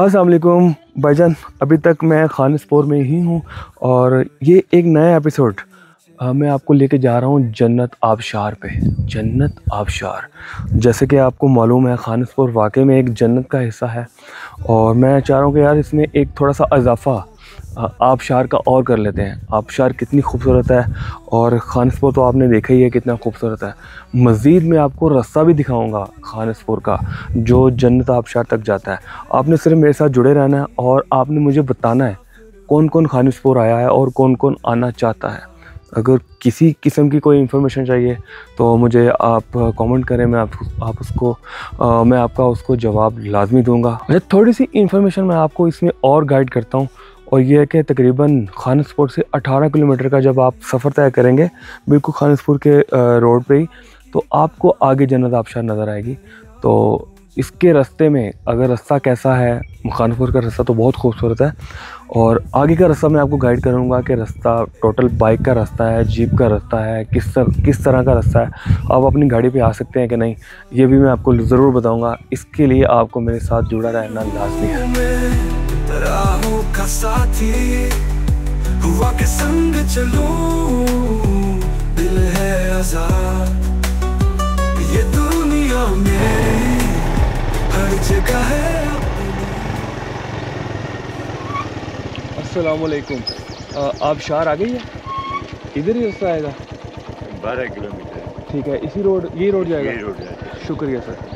अस्सलाम वालेकुम भाईजान। अभी तक मैं खानिसपुर में ही हूँ और ये एक नया एपिसोड मैं आपको लेके जा रहा हूँ जन्नत आबशार पे। जन्नत आबशार, जैसे कि आपको मालूम है, खानिसपुर वाकई में एक जन्नत का हिस्सा है और मैं चाह रहा हूँ कि यार इसमें एक थोड़ा सा इजाफ़ा आबशार का और कर लेते हैं। आबशार कितनी खूबसूरत है और खानिसपुर तो आपने देखा ही है कितना खूबसूरत है। मज़ीद मैं आपको रास्ता भी दिखाऊंगा खानिसपुर का जो जन्नत आबशार तक जाता है। आपने सिर्फ मेरे साथ जुड़े रहना है और आपने मुझे बताना है कौन कौन खानिसपुर आया है और कौन कौन आना चाहता है। अगर किसी किस्म की कोई इन्फॉर्मेशन चाहिए तो मुझे आप कमेंट करें, मैं मैं आपका उसको जवाब लाजमी दूंगा। थोड़ी सी इन्फॉर्मेशन मैं आपको इसमें और गाइड करता हूँ और ये है कि तकरीबन खानिसपुर से 18 किलोमीटर का जब आप सफ़र तय करेंगे बिल्कुल खानिसपुर के रोड पे ही, तो आपको आगे जन्नत आबशार नज़र आएगी। तो इसके रास्ते में अगर रास्ता कैसा है, खानिसपुर का रास्ता तो बहुत खूबसूरत है और आगे का रास्ता मैं आपको गाइड करूँगा कि रास्ता टोटल बाइक का रास्ता है, जीप का रास्ता है, किस तरह का रास्ता है, आप अपनी गाड़ी पे आ सकते हैं कि नहीं, ये भी मैं आपको ज़रूर बताऊँगा। इसके लिए आपको मेरे साथ जुड़ा रहना लाजमी है। राहों का साथी हुआ के संग चलूं, दिल है आजाद ये दुनिया में हर जगह है। अस्सलाम वालेकुम। आबशार आ गई है? इधर ही रास्ता आएगा? 12 किलोमीटर। ठीक है, इसी रोड, ये रोड जाएगा? ये रोड जाएगा। शुक्रिया सर।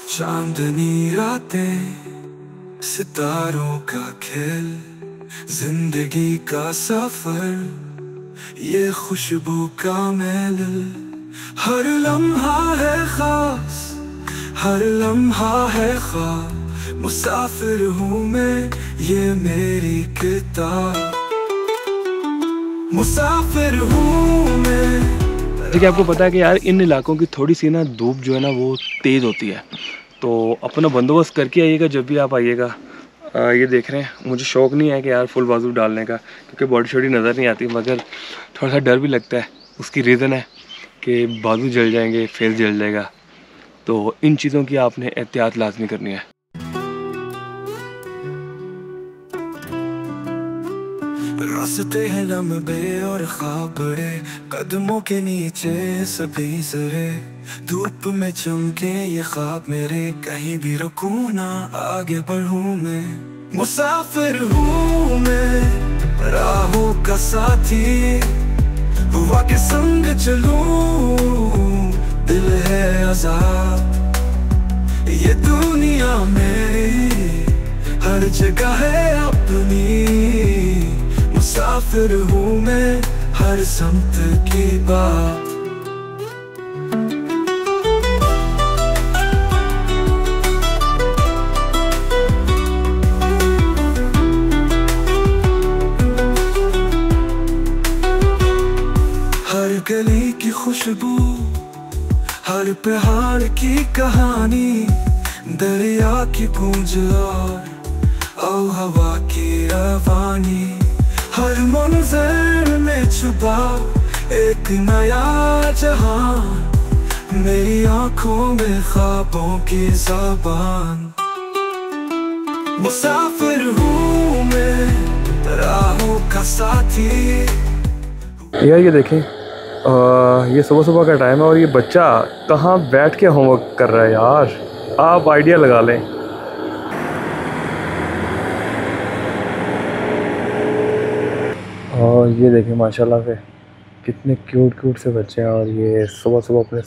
चांदनी रातें, सितारों का खेल, जिंदगी का सफर, ये खुशबू का मेल, हर लम्हा है खास, हर लम्हा है ख्वाब, मुसाफिर हूँ मैं, ये मेरी किताब, मुसाफिर हूँ मैं। देखिए, आपको पता है कि यार इन इलाकों की थोड़ी सी ना धूप जो है ना वो तेज़ होती है, तो अपना बंदोबस्त करके आइएगा जब भी आप आइएगा। ये देख रहे हैं, मुझे शौक़ नहीं है कि यार फुल बाजू डालने का, क्योंकि बॉडी शॉडी नज़र नहीं आती, मगर थोड़ा सा डर भी लगता है। उसकी रीज़न है कि बाजू जल जाएंगे, फेस जल जाएगा, तो इन चीज़ों की आपने एहतियात लाजमी करनी है। रास्ते हैं लम्बे और ख्वाब बड़े, कदमों के नीचे सभी सरे, धूप में चमके ये ख्वाब मेरे, कहीं भी रुकूं ना आगे बढ़ूं मैं, मुसाफिर हूँ मैं, राहों का साथी हुआ के संग चलूं, दिल है आजाद ये दुनिया मेरी हर जगह है अपनी, मुसाफिर हूँ मैं हर समत की बात। हर गली की खुशबू, हर पहाड़ की कहानी, दरिया की गूंज और हवा की रवानी, हर मंजर में छुपा एक नया जहां, मेरी आंखों में ख्वाबों की ज़बान, मुसाफिर हूँ मैं, राहों का साथी। यार ये देखें, ये सुबह सुबह का टाइम है और ये बच्चा कहाँ बैठ के होमवर्क कर रहा है यार, आप आइडिया लगा लें। और ये देखें माशाल्लाह से कितने क्यूट क्यूट से बच्चे हैं और ये सुबह सुबह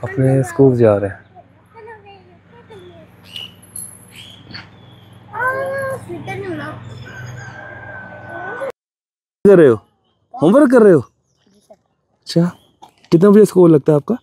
अपने स्कूल जा रहे हैं। कर रहे हो, होमवर्क कर रहे हो? अच्छा, कितना बजे स्कूल लगता है आपका?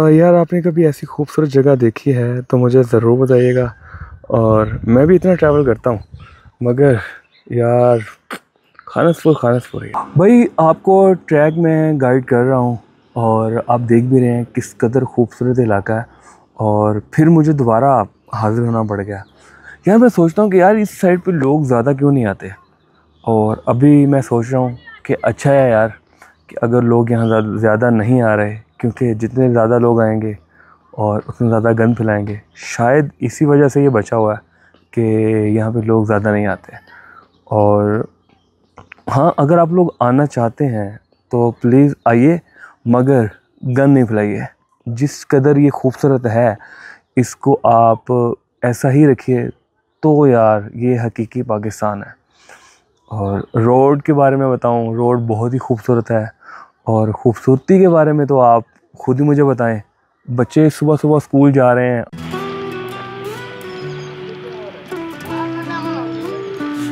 यार आपने कभी ऐसी खूबसूरत जगह देखी है तो मुझे ज़रूर बताइएगा। और मैं भी इतना ट्रैवल करता हूँ मगर यार खानिसपुर ही भाई, आपको ट्रैक में गाइड कर रहा हूँ और आप देख भी रहे हैं किस कदर खूबसूरत इलाका है। और फिर मुझे दोबारा हाज़िर होना पड़ गया। यार मैं सोचता हूँ कि यार इस साइड पे लोग ज़्यादा क्यों नहीं आते। और अभी मैं सोच रहा हूँ कि अच्छा है यार कि अगर लोग यहाँ ज़्यादा नहीं आ रहे, क्योंकि जितने ज़्यादा लोग आएंगे और उतने ज़्यादा गंद फैलाएंगे। शायद इसी वजह से ये बचा हुआ है कि यहाँ पे लोग ज़्यादा नहीं आते। और हाँ, अगर आप लोग आना चाहते हैं तो प्लीज़ आइए, मगर गंद नहीं फैलाइए। जिस कदर ये खूबसूरत है इसको आप ऐसा ही रखिए, तो यार ये हकीकी पाकिस्तान है। और रोड के बारे में बताऊं, रोड बहुत ही खूबसूरत है। और ख़ूबसूरती के बारे में तो आप खुद ही मुझे बताएं। बच्चे सुबह सुबह स्कूल जा रहे हैं।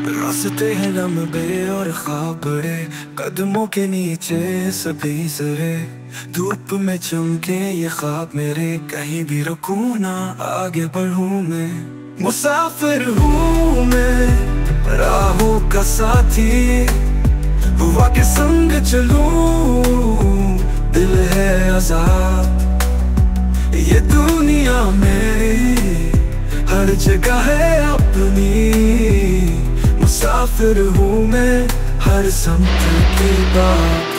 रास्ते हैं लंबे और ख्वाब बड़े, कदमों के नीचे सभी सरे, धूप में चमके ये ख्वाब मेरे, कहीं भी रुकूं ना आगे बढ़ूं मैं। मुसाफिर हूँ मैं राहों का साथी, हुआ के संग चलूं, दिल है आजाद ये दुनिया मेरी, हर जगह है अपनी। मुसाफिर हूँ मैं हर समत के बाद।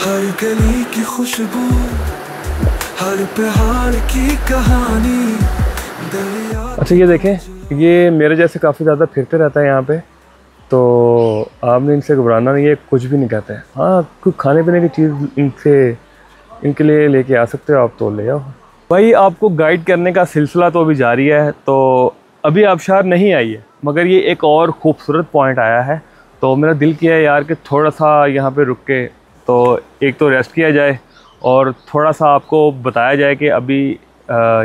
हर गली की खुशबू, हर पहाड़ की कहानी, दरिया। अच्छा ये देखें, ये मेरे जैसे काफ़ी ज़्यादा फिरते रहता है यहाँ पे, तो आपने इनसे घबराना नहीं है, कुछ भी नहीं कहते हैं। हाँ, कुछ खाने पीने की चीज़ इनके लिए लेके आ सकते हो आप, तो ले आओ भाई। आपको गाइड करने का सिलसिला तो अभी जारी है। तो अभी आबशार नहीं आई है, मगर ये एक और ख़ूबसूरत पॉइंट आया है, तो मेरा दिल किया है यार कि थोड़ा सा यहाँ पे रुक के तो एक तो रेस्ट किया जाए और थोड़ा सा आपको बताया जाए कि अभी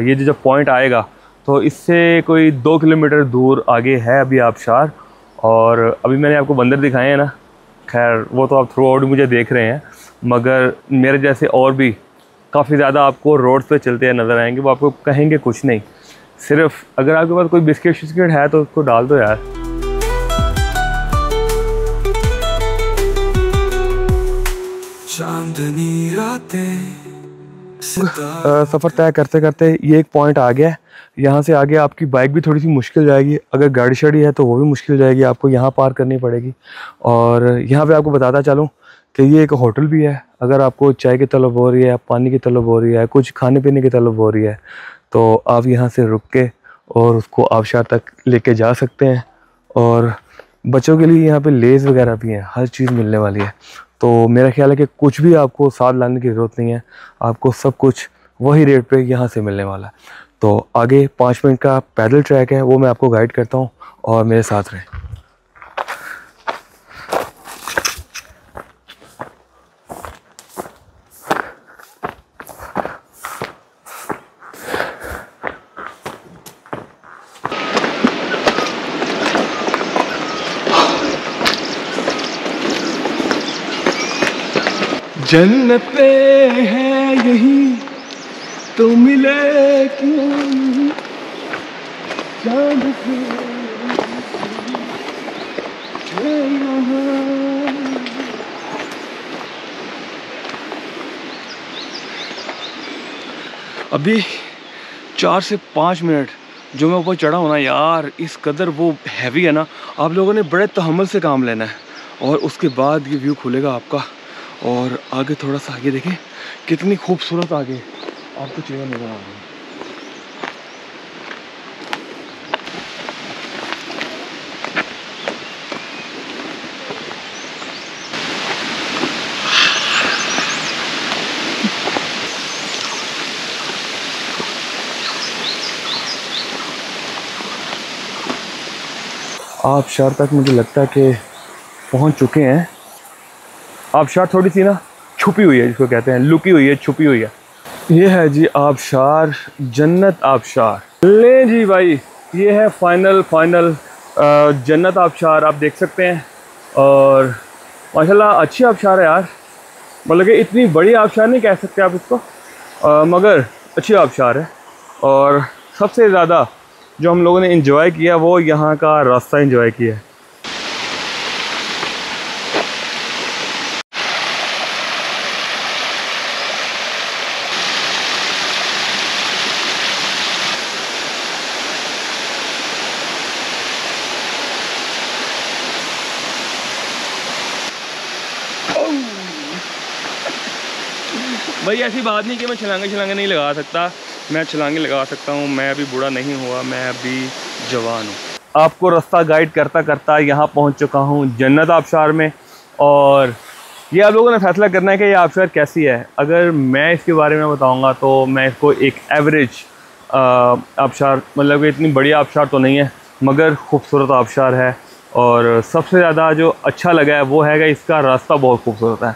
ये जो पॉइंट आएगा तो इससे कोई 2 किलोमीटर दूर आगे है अभी आबशार। और अभी मैंने आपको बंदर दिखाए हैं ना, खैर वो तो आप थ्रू आउट मुझे देख रहे हैं, मगर मेरे जैसे और भी काफ़ी ज़्यादा आपको रोड्स पे चलते हैं नज़र आएंगे। वो आपको कहेंगे कुछ नहीं, सिर्फ अगर आपके पास कोई बिस्किट शिस्किट है तो उसको डाल दो यार। चांदनी रातें सफ़र तय करते करते ये एक पॉइंट आ गया है। यहाँ से आगे आपकी बाइक भी थोड़ी सी मुश्किल जाएगी, अगर गाड़ी शाड़ी है तो वो भी मुश्किल जाएगी, आपको यहाँ पार करनी पड़ेगी। और यहाँ पे आपको बताता चलूँ कि ये एक होटल भी है। अगर आपको चाय की तलब हो रही है, पानी की तलब हो रही है, कुछ खाने पीने की तलब हो रही है, तो आप यहाँ से रुक के और उसको आबशार तक लेके जा सकते हैं। और बच्चों के लिए यहाँ पे लेज़ वगैरह भी हैं, हर चीज़ मिलने वाली है। तो मेरा ख्याल है कि कुछ भी आपको साथ लाने की ज़रूरत नहीं है, आपको सब कुछ वही रेट पे यहाँ से मिलने वाला है। तो आगे 5 मिनट का पैदल ट्रैक है, वो मैं आपको गाइड करता हूँ और मेरे साथ रहें। जन्नत पे है यही तो मिले क्यों, चांद से अभी 4 से 5 मिनट जो मैं ऊपर चढ़ा हूँ ना यार, इस कदर वो हैवी है ना। आप लोगों ने बड़े तहम्मुल से काम लेना है और उसके बाद ये व्यू खुलेगा आपका। और आगे थोड़ा सा आगे देखें कितनी खूबसूरत आगे आपको चीज़ें नज़र आ रही हैं। आबशार तक मुझे लगता है कि पहुंच चुके हैं। आबशार थोड़ी सी ना छुपी हुई है, जिसको कहते हैं लुकी हुई है, छुपी हुई है। ये है जी आबशार, जन्नत आबशार। ले जी भाई, ये है फाइनल जन्नत आबशार, आप देख सकते हैं। और माशाल्लाह अच्छी आबशार है यार, मतलब कि इतनी बड़ी आबशार नहीं कह सकते आप इसको, मगर अच्छी आबशार है। और सबसे ज़्यादा जो हम लोगों ने एंजॉय किया वो यहाँ का रास्ता एंजॉय किया है। भाई ऐसी बात नहीं कि मैं छलांगे नहीं लगा सकता, मैं छलांगे लगा सकता हूँ। मैं अभी बूढ़ा नहीं हुआ, मैं अभी जवान हूँ। आपको रास्ता गाइड करता करता यहाँ पहुँच चुका हूँ जन्नत आबशार में। और ये आप लोगों ने फैसला करना है कि ये आबशार कैसी है। अगर मैं इसके बारे में बताऊँगा तो मैं इसको एक एवरेज आबशार, मतलब कि इतनी बड़ी आबशार तो नहीं है मगर खूबसूरत आबशार है। और सबसे ज़्यादा जो अच्छा लगा है वो है कि इसका रास्ता बहुत खूबसूरत है।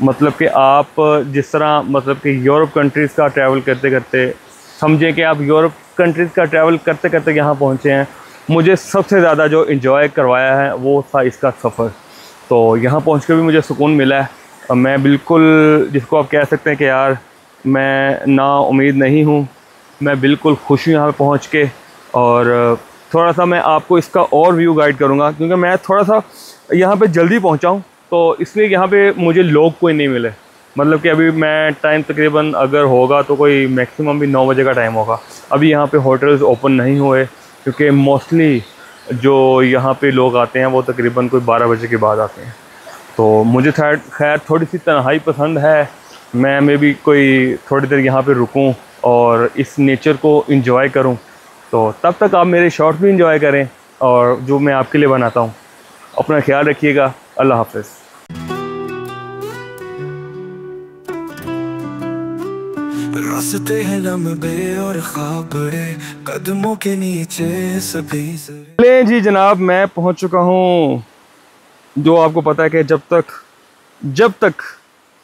मतलब कि आप जिस तरह मतलब कि यूरोप कंट्रीज़ का ट्रैवल करते करते, समझें कि आप यूरोप कंट्रीज़ का ट्रैवल करते करते यहाँ पहुँचे हैं। मुझे सबसे ज़्यादा जो एंजॉय करवाया है वो था इसका सफ़र। तो यहाँ पहुँच कर भी मुझे सुकून मिला है। मैं बिल्कुल, जिसको आप कह सकते हैं कि यार मैं ना उम्मीद नहीं हूँ, मैं बिल्कुल खुश हूँ यहाँ पे पहुँच के। और थोड़ा सा मैं आपको इसका और व्यू गाइड करूँगा क्योंकि मैं थोड़ा सा यहाँ पे जल्दी पहुँचा हूँ, तो इसलिए यहाँ पे मुझे लोग कोई नहीं मिले। मतलब कि अभी मैं टाइम तकरीबन अगर होगा तो कोई मैक्सिमम भी 9 बजे का टाइम होगा। अभी यहाँ पे होटल्स ओपन नहीं हुए क्योंकि मोस्टली जो यहाँ पे लोग आते हैं वो तकरीबन कोई 12 बजे के बाद आते हैं। तो मुझे खैर थोड़ी सी तन्हाई पसंद है। मैं मे भी कोई थोड़ी देर यहाँ पे रुकूँ और इस नेचर को इंजॉय करूँ। तो तब तक आप मेरे शॉर्ट्स भी इंजॉय करें और जो मैं आपके लिए बनाता हूँ। अपना ख्याल रखिएगा। अल्लाह हाफ़िज़। रास्ते हैं लम्बे और ख़्वाब कदमों के नीचे सभी ले जी जनाब, मैं पहुंच चुका हूं। जो आपको पता है कि जब तक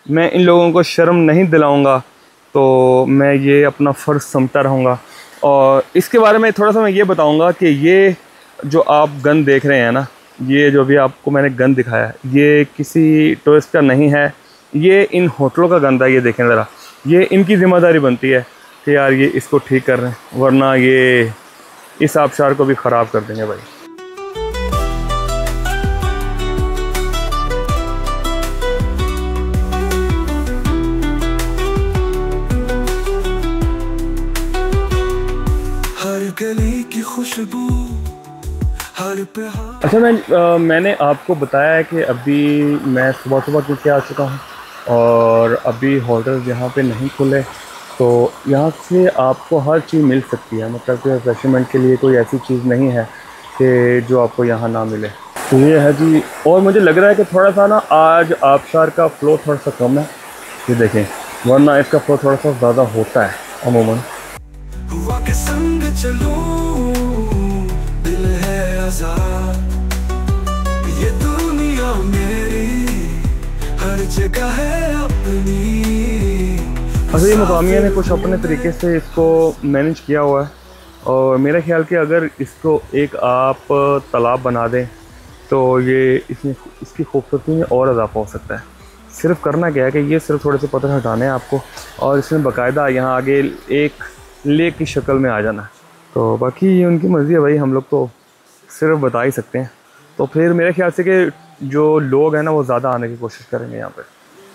मैं इन लोगों को शर्म नहीं दिलाऊंगा तो मैं ये अपना फ़र्ज़ समझता रहूँगा। और इसके बारे में थोड़ा सा मैं ये बताऊंगा कि ये जो आप गन देख रहे हैं ना, ये जो भी आपको मैंने गन दिखाया है, ये किसी टूरिस्ट का नहीं है, ये इन होटलों का गन था। ये देखें ज़रा, ये इनकी ज़िम्मेदारी बनती है कि यार ये इसको ठीक कर रहे हैं, वरना ये इस आबशार को भी ख़राब कर देंगे भाई। हर गली की खुशबू हर पे। अच्छा, मैंने आपको बताया है कि अभी मैं सुबह क्योंकि आ चुका हूँ और अभी होटल यहाँ पे नहीं खुले। तो यहाँ से आपको हर चीज़ मिल सकती है, मतलब कि रिफ्रेशमेंट के लिए कोई ऐसी चीज़ नहीं है कि जो आपको यहाँ ना मिले। तो ये है जी। और मुझे लग रहा है कि थोड़ा सा ना आज आबशार का फ़्लो थोड़ा सा कम है, ये देखें, वरना इसका फ़्लो थोड़ा सा ज़्यादा होता है अमूमन। हुआ के संग चलूं, दिल है आज़ाद, ये दुनिया मेरी हर जगह है अपनी। असल मुकामिया ने कुछ अपने तरीके से इसको मैनेज किया हुआ है और मेरा ख्याल कि अगर इसको एक आप तालाब बना दें तो ये इसकी खूबसूरती में और इजाफा हो सकता है। सिर्फ करना क्या है कि ये सिर्फ थोड़े से पत्थर हटाने हैं आपको और इसमें बाकायदा यहाँ आगे एक लेक की शक्ल में आ जाना है। तो बाकी ये उनकी मर्ज़ी है भाई, हम लोग तो सिर्फ बता ही सकते हैं। तो फिर मेरे ख्याल से कि जो लोग हैं ना वो ज़्यादा आने की कोशिश करेंगे यहाँ पे।